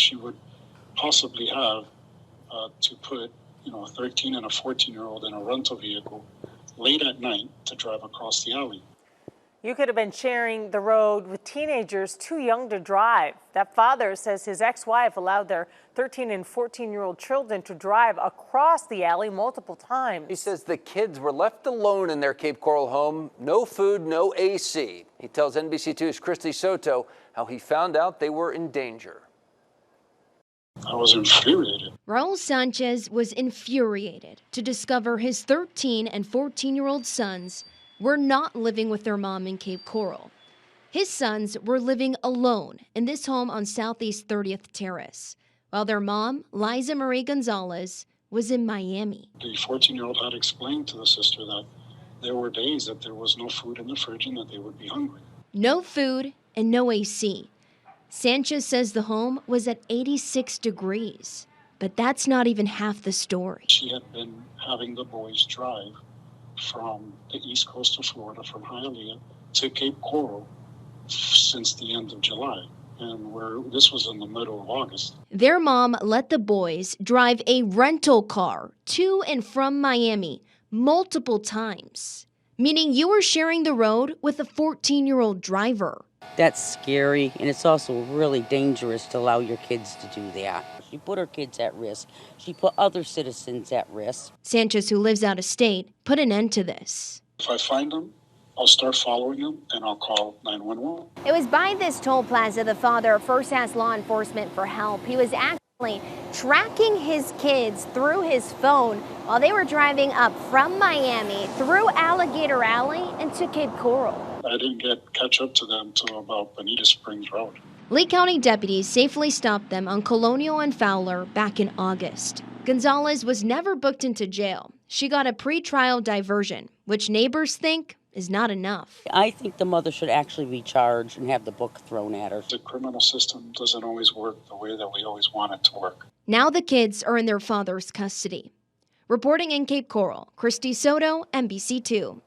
she would possibly have to put, a 13 and a 14-year-old in a rental vehicle late at night to drive across the alley. You could have been sharing the road with teenagers too young to drive. That father says his ex-wife allowed their 13 and 14-year-old children to drive across the alley multiple times. He says the kids were left alone in their Cape Coral home. No food, no AC. He tells NBC2's Christy Soto how he found out they were in danger. I was infuriated. Raul Sanchez was infuriated to discover his 13 and 14-year-old sons were not living with their mom in Cape Coral. His sons were living alone in this home on Southeast 30th Terrace, while their mom, Liza Marie Gonzalez, was in Miami. The 14-year-old had explained to the sister that there were days that there was no food in the fridge and that they would be hungry. No food and no AC. Sanchez says the home was at 86 degrees, but that's not even half the story. She had been having the boys drive from the east coast of Florida, from Hialeah to Cape Coral since the end of July. And this was in the middle of August. Their mom let the boys drive a rental car to and from Miami multiple times, meaning you were sharing the road with a 14-year-old driver. That's scary, and it's also really dangerous to allow your kids to do that. She put her kids at risk. She put other citizens at risk. Sanchez, who lives out of state, put an end to this. If I find them, I'll start following them and I'll call 911. It was by this toll plaza the father first asked law enforcement for help. He was actually tracking his kids through his phone while they were driving up from Miami through Alligator Alley into Cape Coral. I didn't catch up to them till about Bonita Springs Road. Lee County deputies safely stopped them on Colonial and Fowler back in August. Gonzalez was never booked into jail. She got a pretrial diversion, which neighbors think is not enough. I think the mother should actually be charged and have the book thrown at her. The criminal system doesn't always work the way that we always want it to work. Now the kids are in their father's custody. Reporting in Cape Coral, Christy Soto, NBC2.